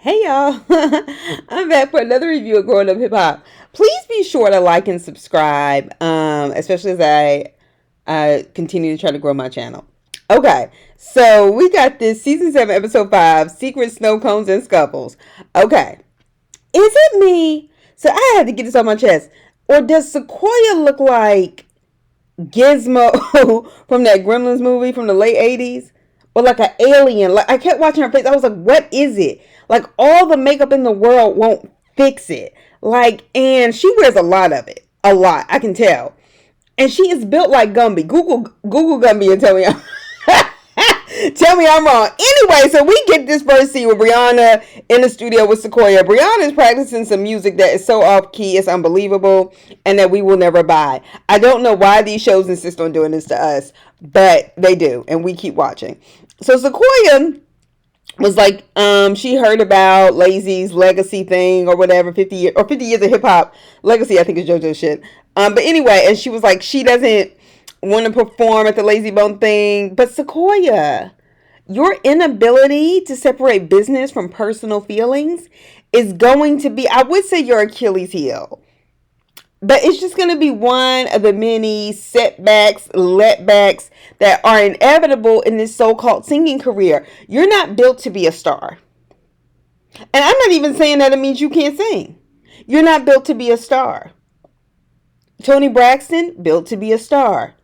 Hey y'all, I'm back for another review of Growing Up Hip Hop. Please be sure to like and subscribe, especially as I continue to try to grow my channel. Okay, so we got this season 7, episode 5, Secret Snow Cones and Scuffles. Okay, is it me? So I had to get this on my chest. Or does Sequoia look like Gizmo from that Gremlins movie from the late 80s? Or like an alien? Like I kept watching her face. I was like, what is it? Like all the makeup in the world won't fix it. Like, and she wears a lot of it. A lot. I can tell. And she is built like Gumby. Google Gumby and tell me tell me I'm wrong. Anyway, so we get this first scene with Brianna in the studio with Sequoia. Brianna is practicing some music that is so off key, it's unbelievable, and that we will never buy. I don't know why these shows insist on doing this to us, but they do, and we keep watching. So Sequoia was like, she heard about Lazy's legacy thing or whatever, 50 years of hip hop legacy, I think is JoJo shit. But anyway, and she was like, she doesn't want to perform at the Lazy Bone thing. But Sequoia, your inability to separate business from personal feelings is going to be, I would say, your Achilles heel. But it's just going to be one of the many setbacks, letbacks that are inevitable in this so-called singing career. You're not built to be a star. And I'm not even saying that it means you can't sing. You're not built to be a star. Toni Braxton, built to be a star.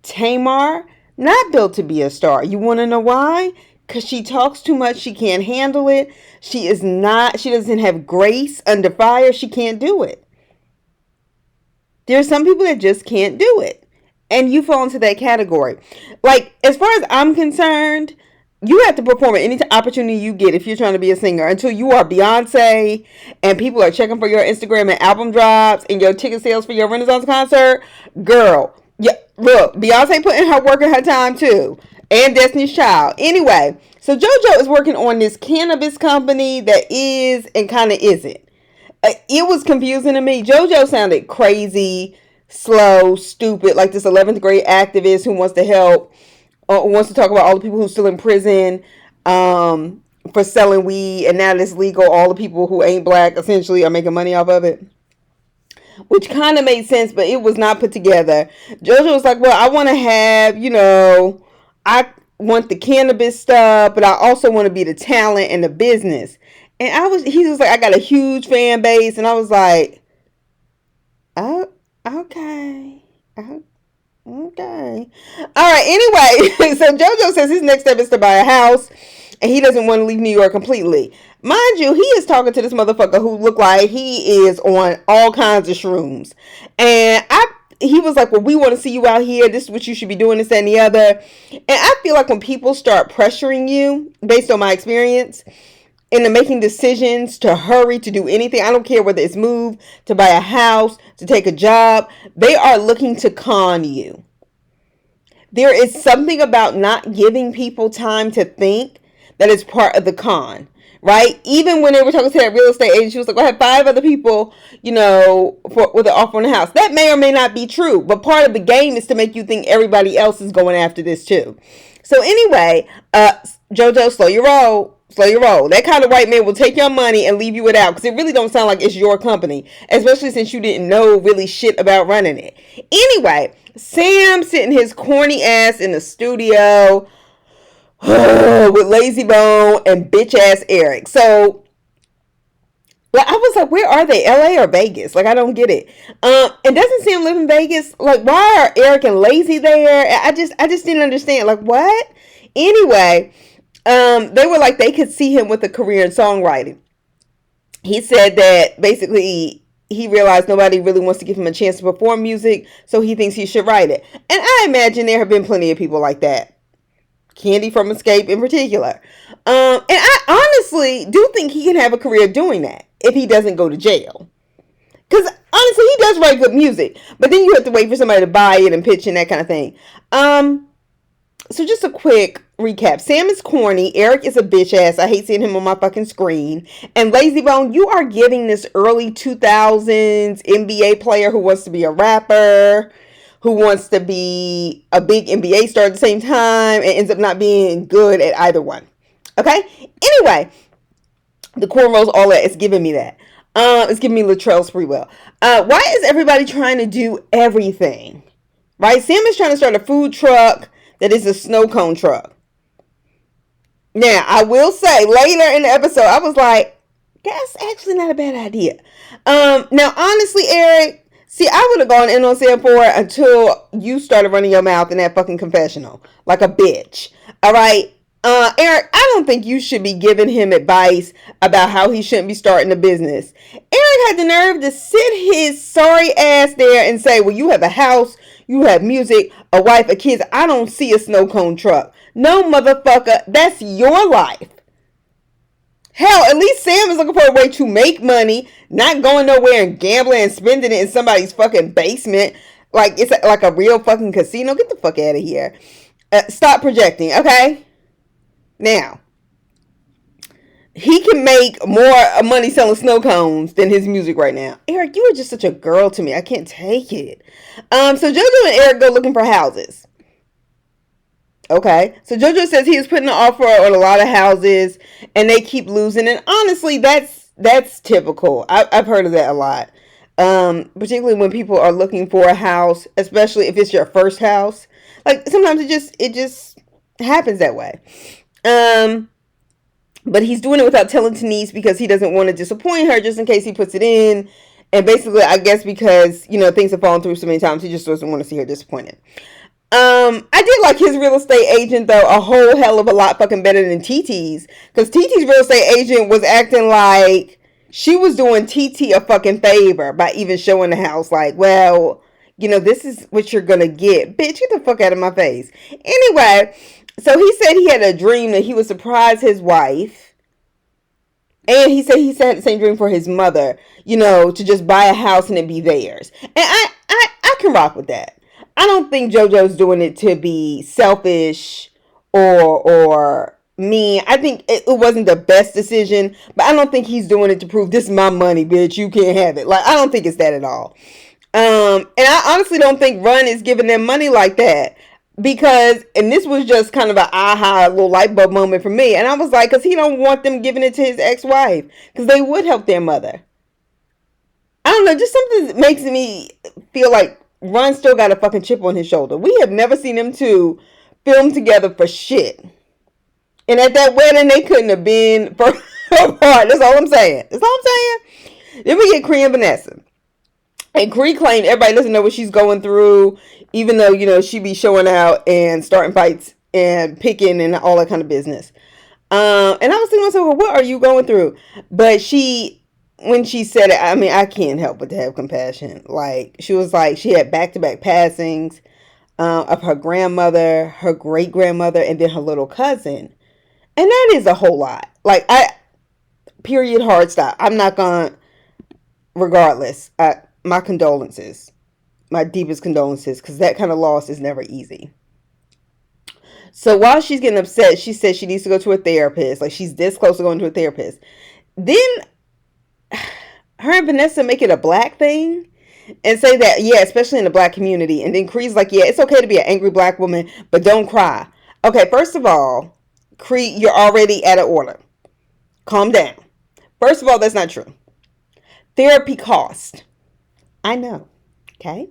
Tamar, not built to be a star. You want to know why? Because she talks too much. She can't handle it. She doesn't have grace under fire. She can't do it. There are some people that just can't do it. And you fall into that category. Like, as far as I'm concerned, you have to perform at any opportunity you get if you're trying to be a singer until you are Beyonce and people are checking for your Instagram and album drops and your ticket sales for your Renaissance concert. Girl, yeah, look, Beyonce put in her work and her time too. And Destiny's Child. Anyway, so JoJo is working on this cannabis company that is and kind of isn't. It was confusing to me. JoJo sounded crazy, slow, stupid, like this 11th grade activist who wants to help, wants to talk about all the people who's still in prison for selling weed, and now it's legal. All the people who ain't black essentially are making money off of it, which kind of made sense, but it was not put together. JoJo was like, well, I want to have, I want the cannabis stuff, but I also want to be the talent and the business. And he was like, I got a huge fan base. And I was like, oh, okay. Okay. All right. Anyway, so JoJo says his next step is to buy a house. And he doesn't want to leave New York completely. Mind you, he is talking to this motherfucker who looked like he is on all kinds of shrooms. And he was like, well, we want to see you out here. This is what you should be doing, this, that, and the other. And I feel like when people start pressuring you, based on my experience, into making decisions to hurry to do anything, I don't care whether it's move, to buy a house, to take a job, they are looking to con you. There is something about not giving people time to think that is part of the con, right? Even when they were talking to that real estate agent, she was like, well, I have 5 other people, with an offer on the house. That may or may not be true, but part of the game is to make you think everybody else is going after this too. So anyway, JoJo, slow your roll. Slow your roll. That kind of white man will take your money and leave you without, because it really don't sound like it's your company, especially since you didn't know really shit about running it. Anyway, Sam sitting his corny ass in the studio with Lazy Bone and bitch ass Eric. So I was like, where are they? LA or Vegas? Like, I don't get it. And doesn't Sam live in Vegas? Like, why are Eric and Lazy there? I just didn't understand. Like, what? Anyway, they were like, they could see him with a career in songwriting. He said that basically he realized nobody really wants to give him a chance to perform music, so he thinks he should write it. And I imagine there have been plenty of people like that. Candy from Escape in particular. And I honestly do think he can have a career doing that if he doesn't go to jail. Because honestly, he does write good music, but then you have to wait for somebody to buy it and pitch and that kind of thing. So just a quick recap. Sam is corny. Eric is a bitch ass. I hate seeing him on my fucking screen. And Lazy Bone, you are giving this early 2000s NBA player who wants to be a rapper, who wants to be a big NBA star at the same time, and ends up not being good at either one. Okay? Anyway, The cornrows, all that. It's giving me that. It's giving me Latrell Sprewell. Why is everybody trying to do everything? Right? Sam is trying to start a food truck that is a snow cone truck. Now, I will say, later in the episode, I was like, that's actually not a bad idea. Now, honestly, Eric, see, I would have gone in on Sam Ford until you started running your mouth in that fucking confessional. Like a bitch. All right? Eric, I don't think you should be giving him advice about how he shouldn't be starting a business. Eric had the nerve to sit his sorry ass there and say, well, you have a house, you have music, a wife, a kids. I don't see a snow cone truck. No, motherfucker, that's your life. Hell, at least Sam is looking for a way to make money, not going nowhere and gambling and spending it in somebody's fucking basement. Like it's like a real fucking casino. Get the fuck out of here. Stop projecting, okay? Now, he can make more money selling snow cones than his music right now. Eric, you are just such a girl to me. I can't take it. So JoJo and Eric go looking for houses. Okay, so JoJo says he is putting an offer on a lot of houses, and they keep losing. And honestly, that's typical. I've heard of that a lot. Particularly when people are looking for a house, especially if it's your first house. Like sometimes it just happens that way. But he's doing it without telling Denise because he doesn't want to disappoint her just in case he puts it in. And basically, I guess because, things have fallen through so many times, he just doesn't want to see her disappointed. I did like his real estate agent, though, a whole hell of a lot fucking better than TT's. Because TT's real estate agent was acting like she was doing TT a fucking favor by even showing the house. Like, well, this is what you're going to get. Bitch, get the fuck out of my face. Anyway, so he said he had a dream that he would surprise his wife. And he said had the same dream for his mother, to just buy a house and it be theirs. And I can rock with that. I don't think JoJo's doing it to be selfish or mean. I think it wasn't the best decision, but I don't think he's doing it to prove this is my money, bitch. You can't have it. Like, I don't think it's that at all. And I honestly don't think Run is giving them money like that. Because, and this was just kind of an aha, little light bulb moment for me. And I was like, because he don't want them giving it to his ex-wife. Because they would help their mother. I don't know, just something that makes me feel like Ron still got a fucking chip on his shoulder. We have never seen them two film together for shit. And at that wedding, they couldn't have been far apart. That's all I'm saying. Then we get Cree and Vanessa. And Cree claimed everybody doesn't know what she's going through, even though, she be showing out and starting fights and picking and all that kind of business. And I was thinking to myself, well, what are you going through? But when she said it, I mean, I can't help but to have compassion. Like, she was like, she had back-to-back passings of her grandmother, her great-grandmother, and then her little cousin. And that is a whole lot. Like, period, hard stop. I'm not going, regardless, my condolences. My deepest condolences, because that kind of loss is never easy. So while she's getting upset, she says she needs to go to a therapist. Like, she's this close to going to a therapist. Then her and Vanessa make it a black thing and say that, yeah, especially in the black community. And then Cree's like, yeah, it's okay to be an angry black woman, but don't cry. Okay, first of all, Cree, you're already out of order. Calm down. First of all, that's not true. Therapy cost. I know. Okay?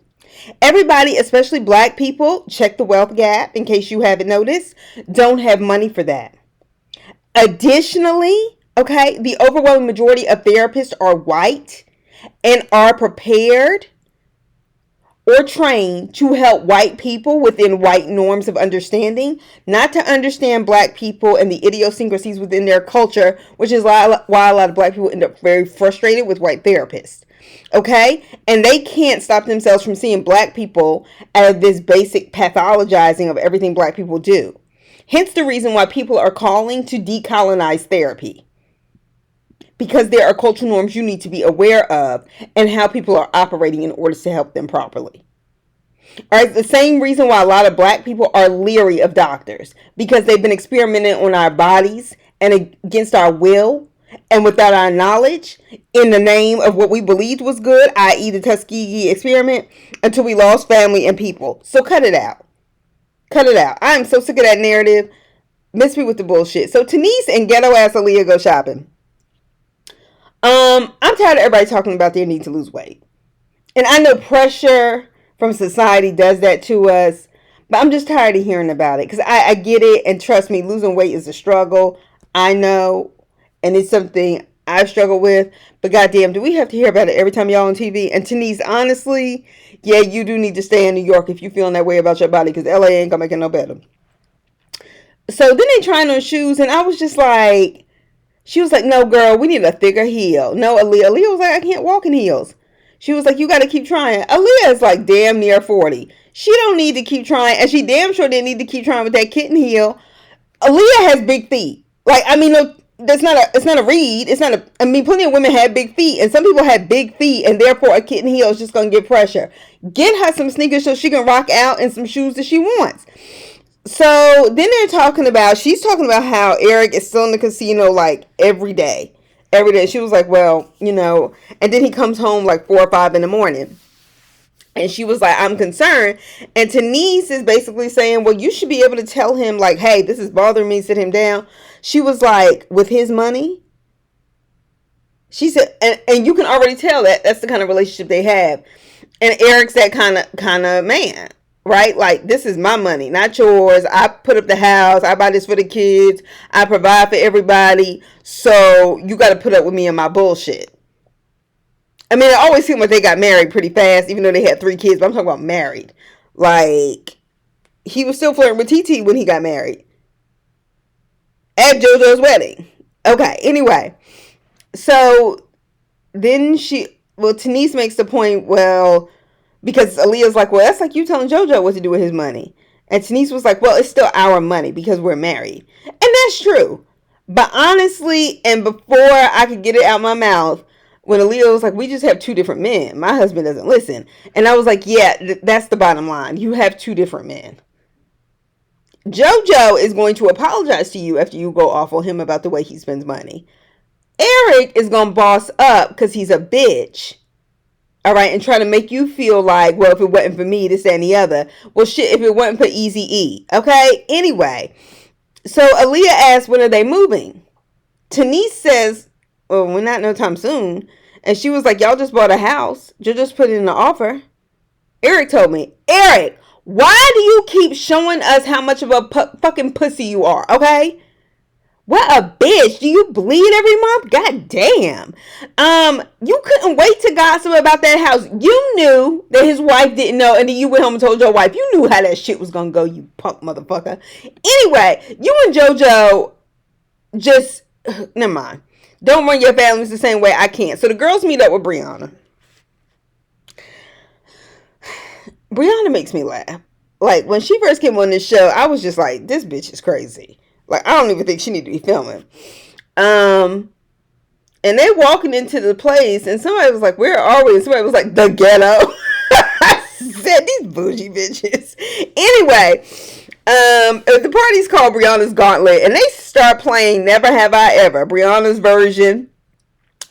Everybody, especially black people, check the wealth gap in case you haven't noticed, don't have money for that. Additionally, okay, the overwhelming majority of therapists are white and are prepared or trained to help white people within white norms of understanding, not to understand black people and the idiosyncrasies within their culture, which is why a lot of black people end up very frustrated with white therapists. Okay? And they can't stop themselves from seeing black people as this basic pathologizing of everything black people do. Hence the reason why people are calling to decolonize therapy. Because there are cultural norms you need to be aware of and how people are operating in order to help them properly. All right, the same reason why a lot of black people are leery of doctors. Because they've been experimenting on our bodies and against our will and without our knowledge in the name of what we believed was good, i.e. the Tuskegee experiment, until we lost family and people. So cut it out. Cut it out. I am so sick of that narrative. Miss me with the bullshit. So Denise and ghetto ass Aaliyah go shopping. I'm tired of everybody talking about their need to lose weight. And I know pressure from society does that to us, but I'm just tired of hearing about it. Because I get it, and trust me, losing weight is a struggle. I know, and it's something I've struggled with. But goddamn, do we have to hear about it every time y'all on TV? And Denise, honestly, yeah, you do need to stay in New York if you're feeling that way about your body, because LA ain't gonna make it no better. So then they trying on shoes, and I was just like, she was like, no, girl, we need a thicker heel. No, Aaliyah was like, I can't walk in heels. She was like, you got to keep trying. Aaliyah is like damn near 40. She don't need to keep trying, and she damn sure didn't need to keep trying with that kitten heel. Aaliyah has big feet. Like, I mean, no, it's not a read. It's not a, I mean, plenty of women have big feet, and some people have big feet, and therefore a kitten heel is just going to get pressure. Get her some sneakers so she can rock out in some shoes that she wants. So then she's talking about how Eric is still in the casino like every day. Every day. She was like, well, and then he comes home like 4 or 5 in the morning. And she was like, I'm concerned. And Denise is basically saying, well, you should be able to tell him like, hey, this is bothering me, sit him down. She was like, with his money? She said, and you can already tell that that's the kind of relationship they have. And Eric's that kind of man. Right? Like, this is my money, not yours. I put up the house. I buy this for the kids. I provide for everybody. So you got to put up with me and my bullshit. I mean, it always seemed like they got married pretty fast, even though they had 3 kids. But I'm talking about married. Like, he was still flirting with TT when he got married. At JoJo's wedding. Okay, anyway. So then Denise makes the point, well, because Aaliyah's like, well, that's like you telling JoJo what to do with his money. And Denise was like, well, it's still our money because we're married. And that's true. But honestly, and before I could get it out my mouth, when Aaliyah was like, we just have 2 different men. My husband doesn't listen. And I was like, yeah, that's the bottom line. You have 2 different men. JoJo is going to apologize to you after you go off on him about the way he spends money. Eric is going to boss up because he's a bitch. All right, and try to make you feel like, well, if it wasn't for me, this, that, and the other. Well, shit, if it wasn't for Eazy-E. Okay? Anyway, so Aaliyah asks, when are they moving? Denise says, well, we're not no time soon. And she was like, y'all just bought a house. You just put in an offer. Eric told me, Eric, why do you keep showing us how much of a fucking pussy you are? Okay? What a bitch. Do you bleed every month? God damn. You couldn't wait to gossip about that house. You knew that his wife didn't know, and then you went home and told your wife. You knew how that shit was gonna go, you punk motherfucker. Anyway, you and JoJo just, never mind. Don't run your families the same way I can't. So the girls meet up with Brianna. Brianna makes me laugh. Like, when she first came on this show, I was just like, this bitch is crazy. Like, I don't even think she need to be filming. And they walking into the place, and somebody was like, where are we? And somebody was like, the ghetto. I said, these bougie bitches. Anyway, the party's called Brianna's Gauntlet, and they start playing Never Have I Ever, Brianna's version.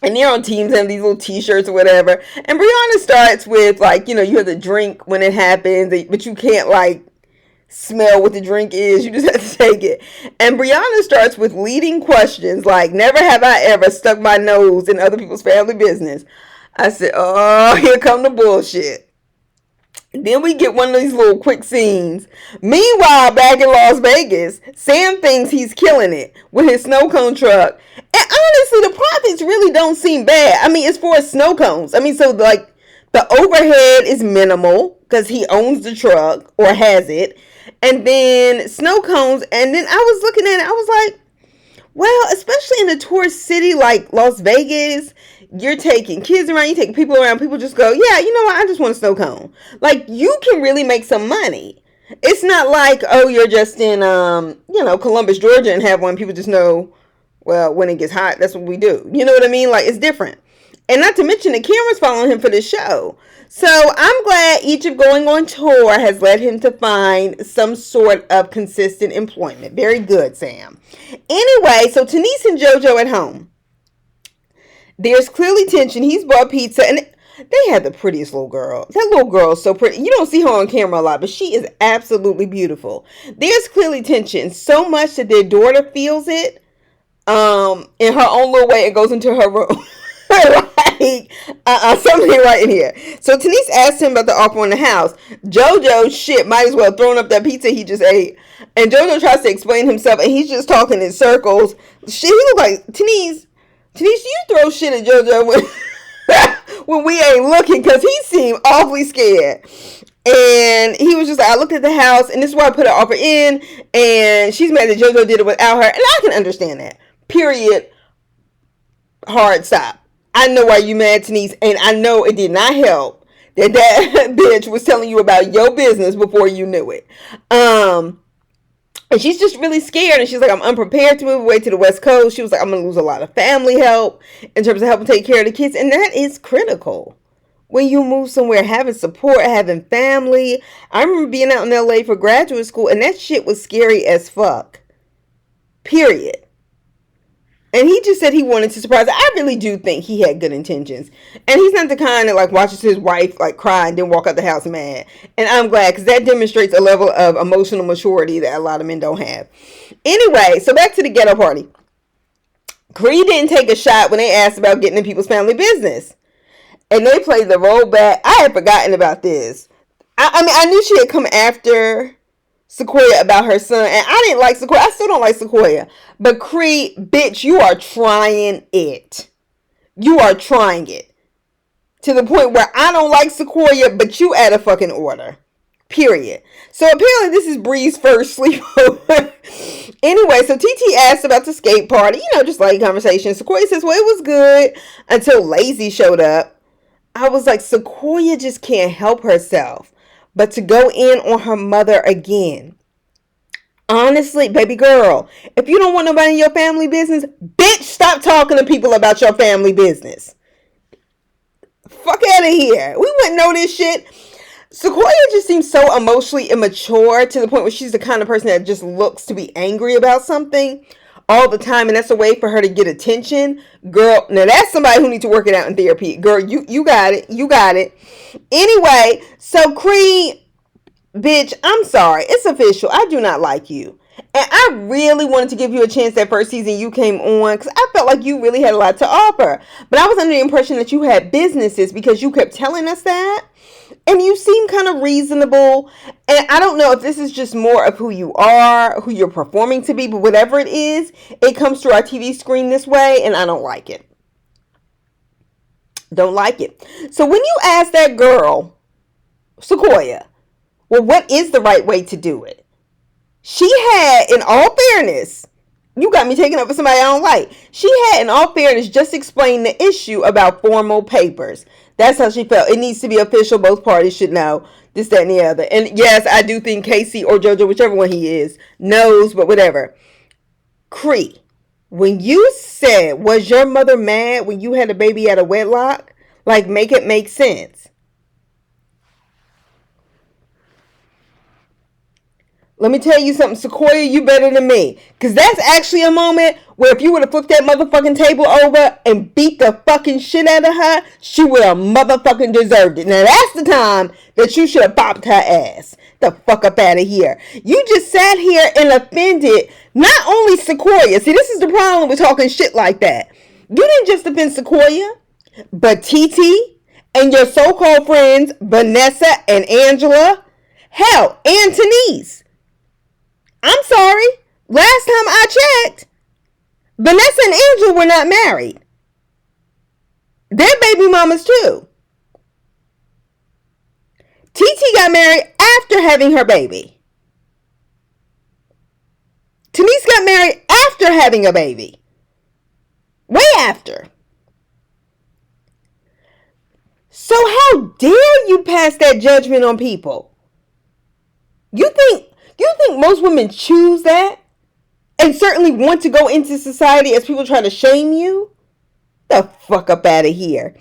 And they're on teams and these little t-shirts or whatever. And Brianna starts with, like, you have to drink when it happens, but you can't, like, smell what the drink is. You just have to take it. And Brianna starts with leading questions like, never have I ever stuck my nose in other people's family business. I said, oh, here come the bullshit. Then we get one of these little quick scenes. Meanwhile, back in Las Vegas, Sam thinks he's killing it with his snow cone truck. And honestly, the profits really don't seem bad. I mean, it's for snow cones. I mean, so like the overhead is minimal because he owns the truck or has it. And then snow cones. And then I was looking at it. I was like, well, especially in a tourist city like Las Vegas, you're taking kids around, you're taking people around. People just go, yeah, you know what? I just want a snow cone. Like, you can really make some money. It's not like, oh, you're just in, Columbus, Georgia and have one. People just know, well, when it gets hot, that's what we do. You know what I mean? Like, it's different. And not to mention the cameras following him for this show. So I'm glad each of going on tour has led him to find some sort of consistent employment. Very good, Sam. Anyway, so Denise and JoJo at home. There's clearly tension. He's bought pizza, and they had the prettiest little girl. That little girl is so pretty. You don't see her on camera a lot, but she is absolutely beautiful. There's clearly tension, so much that their daughter feels it in her own little way and goes into her room. Like, something right in here. So Denise asked him about the offer on the house. JoJo, shit, might as well throwing up that pizza he just ate. And JoJo tries to explain himself, and he's just talking in circles. Shit, he look like, Denise, you throw shit at JoJo when we ain't looking, because he seemed awfully scared. And he was just like, I looked at the house, and this is why I put an offer in, and she's mad that JoJo did it without her. And I can understand that. Period. Hard stop. I know why you mad, Denise, and I know it did not help that bitch was telling you about your business before you knew it. And she's just really scared, and she's like, I'm unprepared to move away to the West Coast. She was like, I'm going to lose a lot of family help in terms of helping take care of the kids, and that is critical. When you move somewhere, having support, having family. I remember being out in LA for graduate school, and that shit was scary as fuck. Period. And he just said he wanted to surprise her. I really do think he had good intentions. And he's not the kind that like watches his wife like cry and then walk out the house mad. And I'm glad, because that demonstrates a level of emotional maturity that a lot of men don't have. Anyway, so back to the ghetto party. Creed didn't take a shot when they asked about getting in people's family business. And they played the role back. I had forgotten about this. I mean, I knew she had come after Sequoia about her son, and I didn't like Sequoia. I still don't like Sequoia. But Creed, bitch, you are trying it. You are trying it. To the point where I don't like Sequoia, but you at a fucking order. Period. So apparently this is Bree's first sleepover. Anyway, so TT asked about the skate party. You know, just like conversation. Sequoia says, well, it was good until Lazy showed up. I was like, Sequoia just can't help herself but to go in on her mother again. Honestly, baby girl, if you don't want nobody in your family business, bitch, stop talking to people about your family business. Fuck out of here. We wouldn't know this shit. Sequoia just seems so emotionally immature to the point where she's the kind of person that just looks to be angry about something all the time, and that's a way for her to get attention. Girl, now that's somebody who needs to work it out in therapy. Girl, you got it. You got it. Anyway, so Creed, bitch, I'm sorry. It's official. I do not like you. And I really wanted to give you a chance that first season you came on, because I felt like you really had a lot to offer. But I was under the impression that you had businesses, because you kept telling us that. And you seem kind of reasonable. And I don't know if this is just more of who you are, who you're performing to be. But whatever it is, it comes through our TV screen this way. And I don't like it. Don't like it. So when you ask that girl, Sequoia, well, what is the right way to do it? She had, in all fairness, you got me taking up for somebody I don't like. She had, in all fairness, just explained the issue about formal papers. That's how she felt. It needs to be official. Both parties should know this, that, and the other. And yes, I do think Casey or JoJo, whichever one he is, knows, but whatever. Cree, when you said, was your mother mad when you had a baby out of wedlock? Like, make it make sense. Let me tell you something, Sequoia, you better than me. Because that's actually a moment where if you would have flipped that motherfucking table over and beat the fucking shit out of her, she would have motherfucking deserved it. Now that's the time that you should have bopped her ass. The fuck up out of here. You just sat here and offended not only Sequoia. See, this is the problem with talking shit like that. You didn't just offend Sequoia, but TT and your so-called friends, Vanessa and Angela. Hell, and Denise. I'm sorry. Last time I checked, Vanessa and Angela were not married. They're baby mamas too. TT got married after having her baby. Denise got married after having a baby. Way after. So how dare you pass that judgment on people? You think most women choose that and certainly want to go into society as people try to shame you? The fuck up out of here.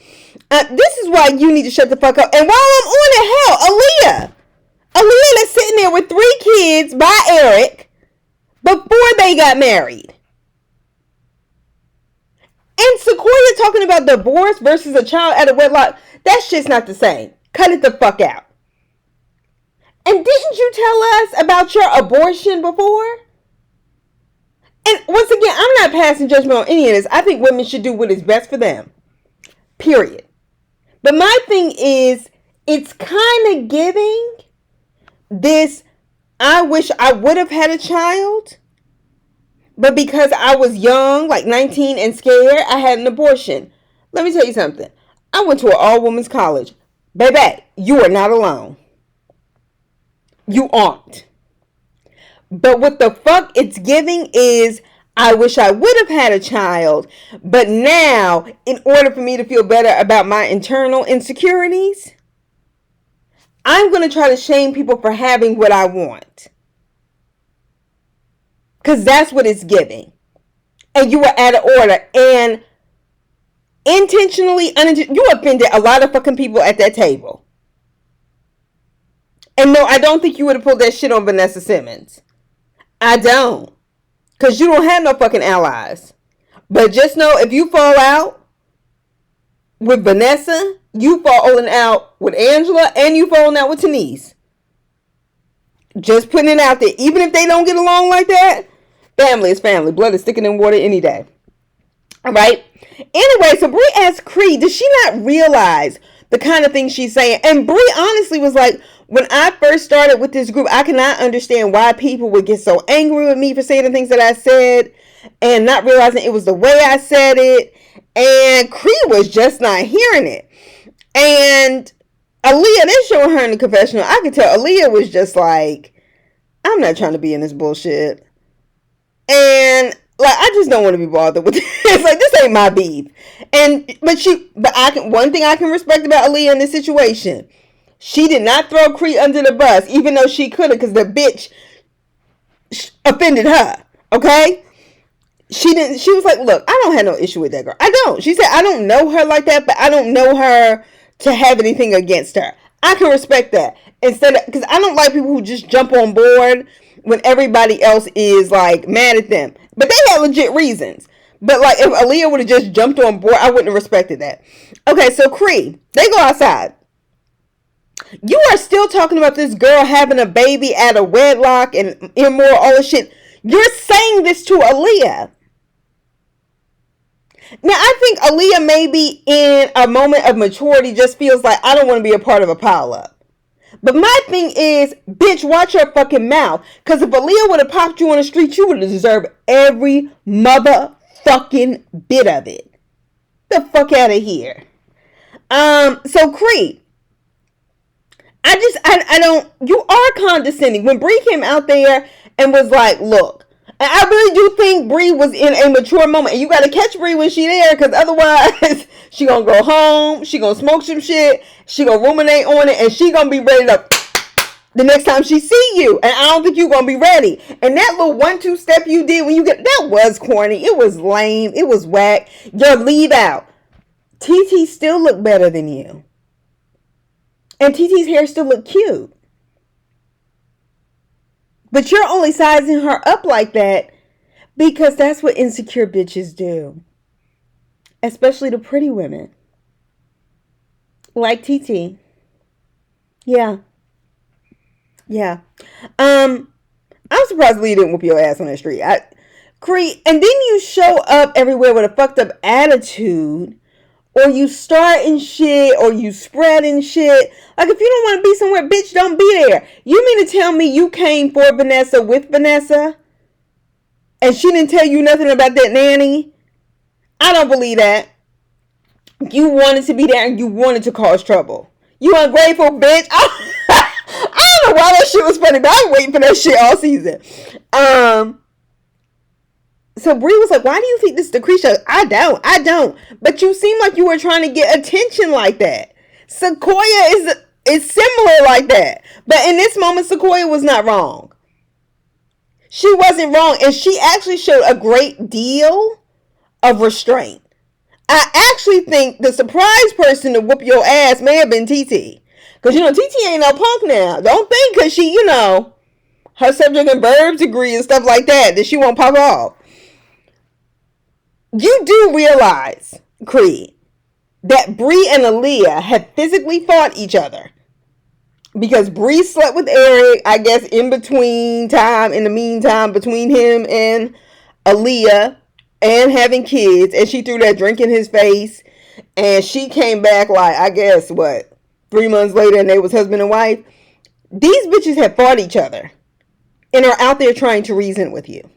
This is why you need to shut the fuck up. And while I'm on it, hell, Aaliyah that's sitting there with 3 kids by Eric before they got married. And Sequoia talking about divorce versus a child out of wedlock. That shit's not the same. Cut it the fuck out. And didn't you tell us about your abortion before? And once again, I'm not passing judgment on any of this. I think women should do what is best for them. Period. But my thing is, it's kind of giving this, I wish I would have had a child, but because I was young, like 19 and scared, I had an abortion. Let me tell you something. I went to an all-women's college. Baby, you are not alone. You aren't. But what the fuck it's giving is, I wish I would have had a child, but now, in order for me to feel better about my internal insecurities, I'm going to try to shame people for having what I want. Because that's what it's giving. And you were out of order. And intentionally, you offended a lot of fucking people at that table. And no, I don't think you would have pulled that shit on Vanessa Simmons. I don't. Because you don't have no fucking allies. But just know, if you fall out with Vanessa, you falling out with Angela, and you falling out with Denise. Just putting it out there. Even if they don't get along like that, family is family. Blood is thicker than water any day. All right? Anyway, so Brie asked Cree, does she not realize the kind of things she's saying? And Brie honestly was like, when I first started with this group, I cannot understand why people would get so angry with me for saying the things that I said and not realizing it was the way I said it. And Cree was just not hearing it. And Aaliyah, they showing her in the confessional. I could tell Aaliyah was just like, I'm not trying to be in this bullshit. And like, I just don't want to be bothered with this. Like, this ain't my beef. One thing I can respect about Aaliyah in this situation, she did not throw Cree under the bus, even though she could have, because the bitch offended her. Okay? She didn't. She was like, look, I don't have no issue with that girl. I don't. She said, I don't know her like that, but I don't know her to have anything against her. I can respect that. Because I don't like people who just jump on board when everybody else is like mad at them. But they had legit reasons. But like, if Aaliyah would have just jumped on board, I wouldn't have respected that. Okay, so Cree, they go outside. You are still talking about this girl having a baby out of wedlock and immoral, all this shit. You're saying this to Aaliyah. Now, I think Aaliyah maybe in a moment of maturity just feels like, I don't want to be a part of a pile-up. But my thing is, bitch, watch your fucking mouth. Because if Aaliyah would have popped you on the street, you would have deserved every motherfucking bit of it. The fuck out of here. So Cree, I don't, you are condescending. When Brie came out there and was like, look, and I really do think Brie was in a mature moment. And you got to catch Brie when she there, because otherwise she going to go home. She going to smoke some shit. She going to ruminate on it. And she going to be ready to the next time she see you. And I don't think you going to be ready. And that little 1-2 step you did when you get, that was corny. It was lame. It was whack. Your leave out. TT still look better than you. And TT's hair still look cute. But you're only sizing her up like that because that's what insecure bitches do. Especially the pretty women. Like TT. Yeah. Yeah. I'm surprised Lee didn't whoop your ass on the street. Cree, and then you show up everywhere with a fucked up attitude. Or you starting shit, or you spreading shit. Like, if you don't want to be somewhere, bitch, don't be there. You mean to tell me you came for Vanessa with Vanessa? And she didn't tell you nothing about that nanny? I don't believe that. You wanted to be there and you wanted to cause trouble. You ungrateful bitch. I don't know why that shit was funny, but I'm waiting for that shit all season. So Brie was like, why do you think this is the Cree show? I don't. But you seem like you were trying to get attention like that. Sequoia is similar like that. But in this moment, Sequoia was not wrong. She wasn't wrong. And she actually showed a great deal of restraint. I actually think the surprise person to whoop your ass may have been TT. Because, TT ain't no punk now. Don't think because she, her subject and verb degree and stuff like that she won't pop off. You do realize, Cree, that Brie and Aaliyah have physically fought each other. Because Brie slept with Eric, I guess, in the meantime, between him and Aaliyah and having kids. And she threw that drink in his face. and she came back like, I guess what, 3 months later, and they was husband and wife. These bitches have fought each other and are out there trying to reason with you.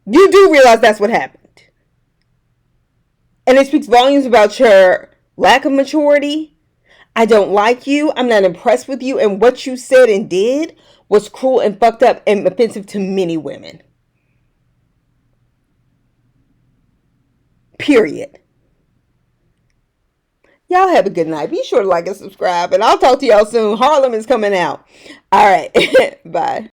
You do realize that's what happened. And it speaks volumes about your lack of maturity. I don't like you. I'm not impressed with you. And what you said and did was cruel and fucked up and offensive to many women. Period. Y'all have a good night. Be sure to like and subscribe. And I'll talk to y'all soon. Harlem is coming out. All right. Bye.